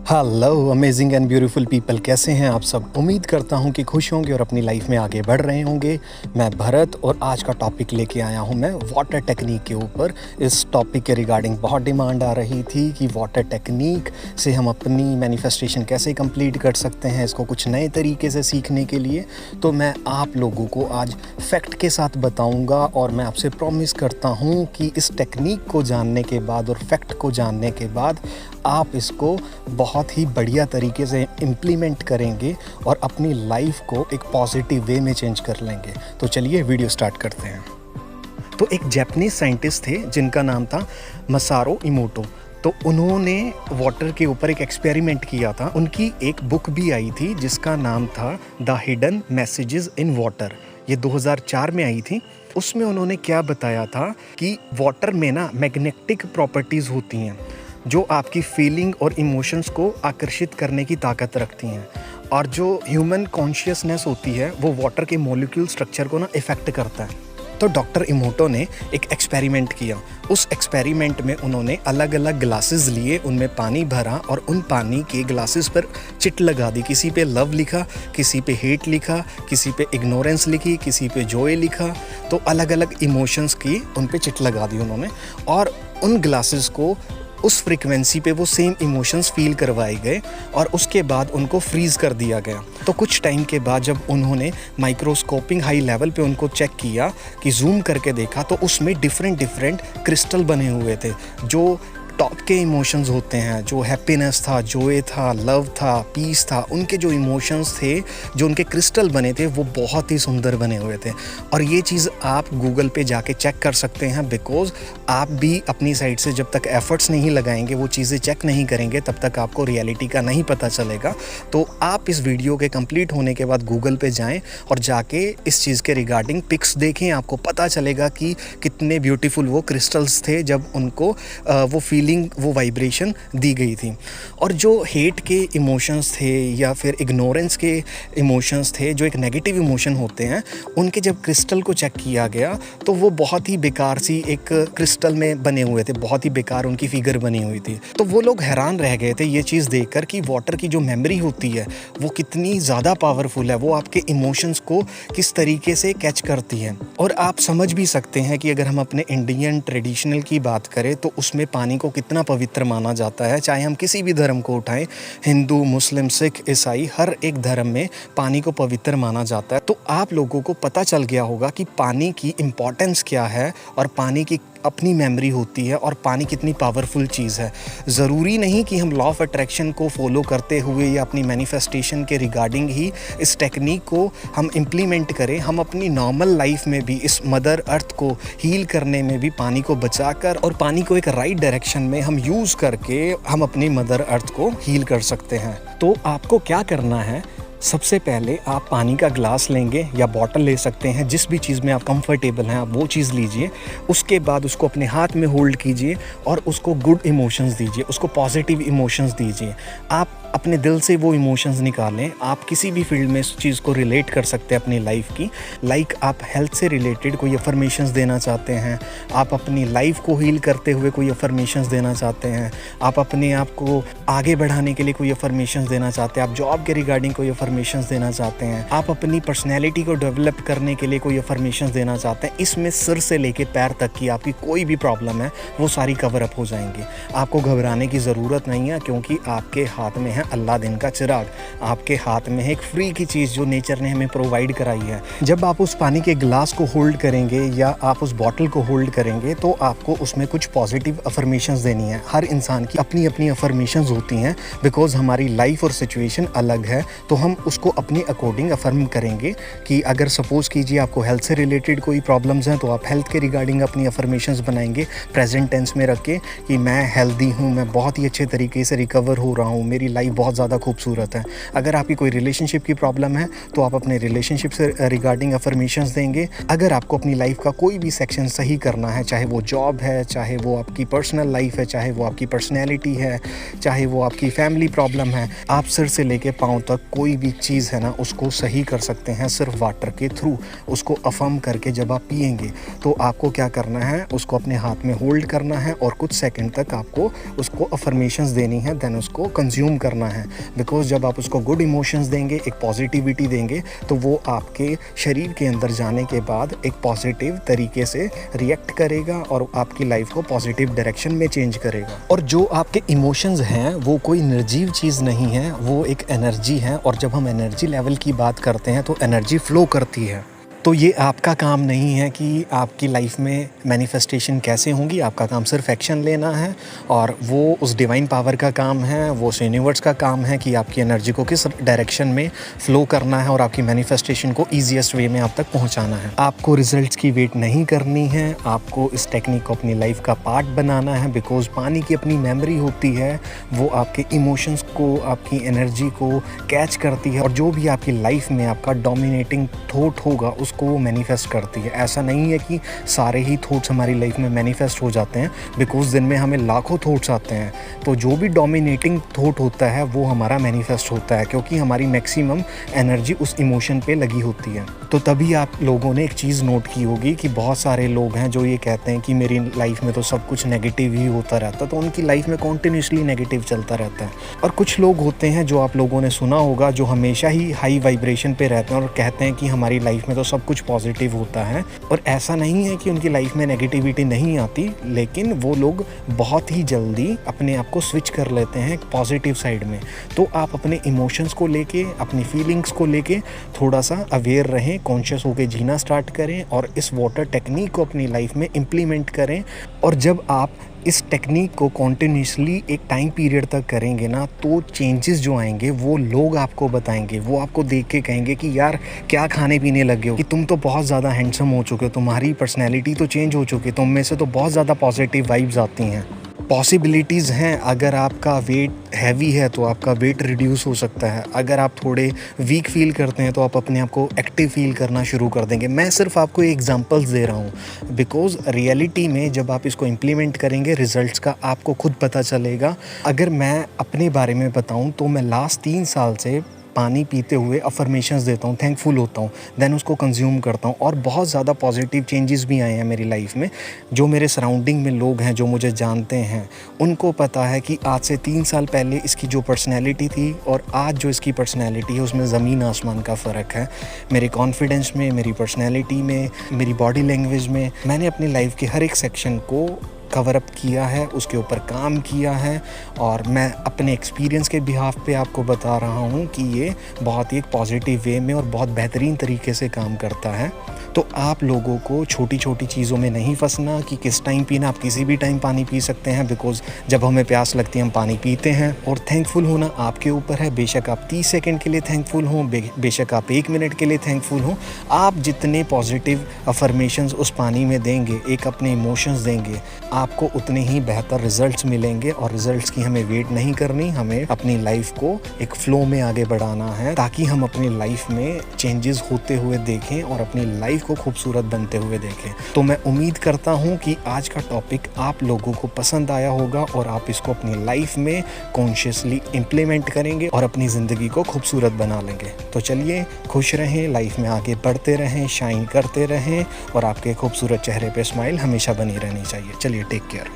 Hello amazing and beautiful people, कैसे हैं आप सब। उम्मीद करता हूं कि खुश होंगे और अपनी लाइफ में आगे बढ़ रहे होंगे। मैं भरत और आज का टॉपिक लेके आया हूं मैं वाटर टेक्निक के ऊपर। इस टॉपिक के रिगार्डिंग बहुत डिमांड आ रही थी कि वाटर टेक्निक से हम अपनी मैनिफेस्टेशन कैसे कंप्लीट कर सकते हैं, इसको कुछ नए तरीके से सीखने के लिए। तो मैं आप लोगों को आज फैक्ट के साथ बताऊँगा और मैं आपसे प्रॉमिस करता हूँ कि इस टेक्निक को जानने के बाद और फैक्ट को जानने के बाद आप इसको बहुत ही बढ़िया तरीके से इम्प्लीमेंट करेंगे और अपनी लाइफ को एक पॉजिटिव वे में चेंज कर लेंगे। तो चलिए वीडियो स्टार्ट करते हैं। तो एक जापानीज साइंटिस्ट थे जिनका नाम था मसारो इमोटो। तो उन्होंने वाटर के ऊपर एक एक्सपेरिमेंट किया था। उनकी एक बुक भी आई थी जिसका नाम था the hidden messages in water. ये 2004 में आई थी। उसमें उन्होंने क्या बताया था कि वाटर में ना मैग्नेटिक प्रॉपर्टीज़ होती हैं जो आपकी फीलिंग और इमोशंस को आकर्षित करने की ताकत रखती हैं, और जो ह्यूमन कॉन्शियसनेस होती है वो वाटर के मॉलिक्यूल स्ट्रक्चर को ना इफ़ेक्ट करता है। तो डॉक्टर इमोटो ने एक एक्सपेरिमेंट किया। उस एक्सपेरिमेंट में उन्होंने अलग अलग ग्लासेस लिए, उनमें पानी भरा और उन पानी के ग्लासेस पर चिट लगा दी। किसी पे लव लिखा, किसी पे हेट लिखा, किसी पे इग्नोरेंस लिखी, किसी पे जॉय लिखा। तो अलग अलग इमोशंस की उन पे चिट लगा दी उन्होंने, और उन ग्लासेस को उस फ्रीक्वेंसी पे वो सेम इमोशंस फील करवाए गए और उसके बाद उनको फ्रीज कर दिया गया। तो कुछ टाइम के बाद जब उन्होंने माइक्रोस्कोपिंग हाई लेवल पे उनको चेक किया कि जूम करके देखा, तो उसमें डिफरेंट क्रिस्टल बने हुए थे। जो टॉप के इमोशंस होते हैं, जो हैप्पीनेस था, जॉय था, लव था, पीस था, उनके जो इमोशंस थे, जो उनके क्रिस्टल बने थे, वो बहुत ही सुंदर बने हुए थे। और ये चीज़ आप गूगल पे जाके चेक कर सकते हैं, बिकॉज आप भी अपनी साइड से जब तक एफर्ट्स नहीं लगाएंगे, वो चीज़ें चेक नहीं करेंगे, तब तक आपको रियलिटी का नहीं पता चलेगा। तो आप इस वीडियो के कंप्लीट होने के बाद गूगल पे जाएँ और जाके इस चीज़ के रिगार्डिंग पिक्स देखें। आपको पता चलेगा कि कितने ब्यूटीफुल वो क्रिस्टल्स थे जब उनको वो वो वाइब्रेशन दी गई थी। और जो हेट के इमोशंस थे या फिर इग्नोरेंस के इमोशंस थे, जो एक नेगेटिव इमोशन होते हैं, उनके जब क्रिस्टल को चेक किया गया तो वो बहुत ही बेकार सी एक क्रिस्टल में बने हुए थे, बहुत ही बेकार उनकी फिगर बनी हुई थी। तो वो लोग हैरान रह गए थे ये चीज़ देखकर कि वाटर की जो मेमोरी होती है वो कितनी ज़्यादा पावरफुल है, वो आपके इमोशंस को किस तरीके से कैच करती है। और आप समझ भी सकते हैं कि अगर हम अपने इंडियन ट्रेडिशनल की बात करें तो उसमें पानी को कितना पवित्र माना जाता है। चाहे हम किसी भी धर्म को उठाएं, हिंदू, मुस्लिम, सिख, ईसाई, हर एक धर्म में पानी को पवित्र माना जाता है। तो आप लोगों को पता चल गया होगा कि पानी की इम्पॉर्टेंस क्या है और पानी की अपनी मेमोरी होती है और पानी कितनी पावरफुल चीज़ है। ज़रूरी नहीं कि हम लॉ ऑफ अट्रैक्शन को फॉलो करते हुए या अपनी मैनिफेस्टेशन के रिगार्डिंग ही इस टेक्निक को हम इम्प्लीमेंट करें। हम अपनी नॉर्मल लाइफ में भी इस मदर अर्थ को हील करने में भी पानी को बचाकर और पानी को एक राइट डायरेक्शन में हम यूज़ करके हम अपनी मदर अर्थ को हील कर सकते हैं। तो आपको क्या करना है, सबसे पहले आप पानी का ग्लास लेंगे या बॉटल ले सकते हैं, जिस भी चीज़ में आप कंफर्टेबल हैं आप वो चीज़ लीजिए। उसके बाद उसको अपने हाथ में होल्ड कीजिए और उसको गुड इमोशंस दीजिए, उसको पॉजिटिव इमोशंस दीजिए। आप अपने दिल से वो इमोशंस निकालें। आप किसी भी फील्ड में इस चीज़ को रिलेट कर सकते हैं अपनी लाइफ की। लाइक आप हेल्थ से रिलेटेड कोई अफर्मेशंस देना चाहते हैं, आप अपनी लाइफ को हील करते हुए कोई अफर्मेशंस देना चाहते हैं, आप अपने आप को आगे बढ़ाने के लिए कोई अफर्मेशंस देना चाहते हैं, आप जॉब के रिगार्डिंग कोई अफर्मेशंस देना चाहते हैं, आप अपनी पर्सनैलिटी को डेवलप करने के लिए कोई अफर्मेशंस देना चाहते हैं। इसमें सिर से लेके पैर तक की आपकी कोई भी प्रॉब्लम है वो सारी कवर अप हो जाएंगी। आपको घबराने की ज़रूरत नहीं है, क्योंकि आपके हाथ में है अल्लाह दिन का चिराग। आपके हाथ में है एक फ्री की चीज़ जो नेचर ने हमें प्रोवाइड कराई है। जब आप उस पानी के ग्लास को होल्ड करेंगे या आप उस बॉटल को होल्ड करेंगे तो आपको उसमें कुछ पॉजिटिव अफर्मेशंस देनी है। हर इंसान की अपनी अपनी अफर्मेशंस होती हैं, बिकॉज हमारी लाइफ और सिचुएशन अलग है। तो हम उसको अपने अकॉर्डिंग अफर्म करेंगे कि अगर सपोज़ कीजिए आपको हेल्थ से रिलेटेड कोई प्रॉब्लम्स हैं तो आप हेल्थ के रिगार्डिंग अपनी अफर्मेशंस बनाएंगे प्रेजेंट टेंस में रख के कि मैं हेल्दी हूँ, मैं बहुत ही अच्छे तरीके से रिकवर हो रहा हूँ, मेरी लाइफ लाइफ बहुत ज़्यादा खूबसूरत है। अगर आपकी कोई रिलेशनशिप की प्रॉब्लम है तो आप अपने रिलेशनशिप से रिगार्डिंग अफर्मेशंस देंगे। अगर आपको अपनी लाइफ का कोई भी सेक्शन सही करना है, चाहे वो जॉब है, चाहे वो आपकी पर्सनल लाइफ है, चाहे वो आपकी पर्सनैलिटी है, चाहे वो आपकी फैमिली प्रॉब्लम है, आप सिर से लेके पाँव तक कोई भी चीज़ है ना उसको सही कर सकते हैं सिर्फ वाटर के थ्रू। उसको अफर्म करके जब आप पिएंगे तो आपको क्या करना है, उसको अपने हाथ में होल्ड करना है और कुछ सेकंड तक आपको उसको अफर्मेशंस देनी है, देन उसको कंज्यूम करना है। बिकॉज जब आप उसको गुड इमोशंस देंगे, एक पॉजिटिविटी देंगे, तो वो आपके शरीर के अंदर जाने के बाद एक पॉजिटिव तरीके से रिएक्ट करेगा और आपकी लाइफ को पॉजिटिव डायरेक्शन में चेंज करेगा। और जो आपके इमोशंस हैं वो कोई निर्जीव चीज़ नहीं है, वो एक एनर्जी है। और जब हम एनर्जी लेवल की बात करते हैं तो एनर्जी फ्लो करती है। तो ये आपका काम नहीं है कि आपकी लाइफ में मैनिफेस्टेशन कैसे होंगी, आपका काम सिर्फ एक्शन लेना है और वो उस डिवाइन पावर का काम है, वो उस यूनिवर्स का काम है कि आपकी एनर्जी को किस डायरेक्शन में फ़्लो करना है और आपकी मैनिफेस्टेशन को ईजीएस्ट वे में आप तक पहुंचाना है। आपको रिजल्ट्स की वेट नहीं करनी है, आपको इस टेक्निक को अपनी लाइफ का पार्ट बनाना है। बिकॉज पानी की अपनी मेमोरी होती है, वो आपके इमोशंस को, आपकी एनर्जी को कैच करती है और जो भी आपकी लाइफ में आपका डोमिनेटिंग थॉट होगा उसको वो मैनिफेस्ट करती है। ऐसा नहीं है कि सारे ही थॉट्स हमारी लाइफ में मैनिफेस्ट हो जाते हैं, बिकॉज दिन में हमें लाखों थॉट्स आते हैं। तो जो भी डोमिनेटिंग थॉट होता है वो हमारा मैनिफेस्ट होता है, क्योंकि हमारी मैक्सिमम एनर्जी उस इमोशन पे लगी होती है। तो तभी आप लोगों ने एक चीज़ नोट की होगी कि बहुत सारे लोग हैं जो ये कहते हैं कि मेरी लाइफ में तो सब कुछ नेगेटिव ही होता रहता है, तो उनकी लाइफ में कॉन्टिन्यूसली नेगेटिव चलता रहता है। और कुछ लोग होते हैं जो आप लोगों ने सुना होगा, जो हमेशा ही हाई वाइब्रेशन पे रहते हैं और कहते हैं कि हमारी लाइफ में तो सब कुछ पॉजिटिव होता है। और ऐसा नहीं है कि उनकी लाइफ में नेगेटिविटी नहीं आती, लेकिन वो लोग बहुत ही जल्दी अपने आप को स्विच कर लेते हैं पॉजिटिव साइड में। तो आप अपने इमोशंस को लेके, अपनी फीलिंग्स को लेके थोड़ा सा अवेयर रहें, कॉन्शियस होकर जीना स्टार्ट करें और इस वाटर टेक्निक को अपनी लाइफ में इम्प्लीमेंट करें। और जब आप इस टेक्निक को कॉन्टिन्यूसली एक टाइम पीरियड तक करेंगे ना, तो चेंजेस जो आएंगे वो लोग आपको बताएंगे। वो आपको देख के कहेंगे कि यार क्या खाने पीने लगे हो, कि तुम तो बहुत ज़्यादा हैंडसम हो चुके हो, तुम्हारी पर्सनैलिटी तो चेंज हो चुकी है, तुम में से तो बहुत ज़्यादा पॉजिटिव वाइब्स आती हैं। पॉसिबिलिटीज़ हैं। अगर आपका वेट हैवी है तो आपका वेट रिड्यूस हो सकता है। अगर आप थोड़े वीक फील करते हैं तो आप अपने आप को एक्टिव फील करना शुरू कर देंगे। मैं सिर्फ आपको एग्जांपल्स दे रहा हूँ, बिकॉज़ रियलिटी में जब आप इसको इम्प्लीमेंट करेंगे रिजल्ट्स का आपको खुद पता चलेगा। अगर मैं अपने बारे में बताऊँ तो मैं लास्ट 3 साल से पानी पीते हुए अफर्मेशंस देता हूँ, थैंकफुल होता हूँ, देन उसको कंज्यूम करता हूँ और बहुत ज़्यादा पॉजिटिव चेंजेस भी आए हैं मेरी लाइफ में। जो मेरे सराउंडिंग में लोग हैं जो मुझे जानते हैं उनको पता है कि आज से 3 साल पहले इसकी जो पर्सनैलिटी थी और आज जो इसकी पर्सनैलिटी है उसमें ज़मीन आसमान का फ़र्क है। मेरे कॉन्फिडेंस में, मेरी पर्सनैलिटी में, मेरी बॉडी लैंग्वेज में, मैंने अपनी लाइफ के हर एक सेक्शन को कवर अप किया है, उसके ऊपर काम किया है और मैं अपने एक्सपीरियंस के बिहाफ पे आपको बता रहा हूँ कि ये बहुत ही एक पॉजिटिव वे में और बहुत बेहतरीन तरीके से काम करता है। तो आप लोगों को छोटी छोटी चीज़ों में नहीं फंसना कि किस टाइम पीना। आप किसी भी टाइम पानी पी सकते हैं, बिकॉज़ जब हमें प्यास लगती है हम पानी पीते हैं। और थैंकफुल होना आपके ऊपर है। बेशक आप 30 सेकंड के लिए थैंकफुल हों, बेशक आप 1 मिनट के लिए थैंकफुल हों। आप जितने पॉजिटिव अफर्मेशंस उस पानी में देंगे, एक अपने इमोशंस देंगे, आपको उतने ही बेहतर रिजल्ट्स मिलेंगे। और रिजल्ट्स की हमें वेट नहीं करनी, हमें अपनी लाइफ को एक फ़्लो में आगे बढ़ाना है ताकि हम अपनी लाइफ में चेंजेस होते हुए देखें और अपनी लाइफ को खूबसूरत बनते हुए देखें। तो मैं उम्मीद करता हूं कि आज का टॉपिक आप लोगों को पसंद आया होगा और आप इसको अपनी लाइफ में कॉन्शियसली इम्प्लीमेंट करेंगे और अपनी ज़िंदगी को खूबसूरत बना लेंगे। तो चलिए, खुश रहें, लाइफ में आगे बढ़ते रहें, शाइन करते रहें और आपके खूबसूरत चेहरे पे स्माइल हमेशा बनी रहनी चाहिए। चलिए, टेक केयर।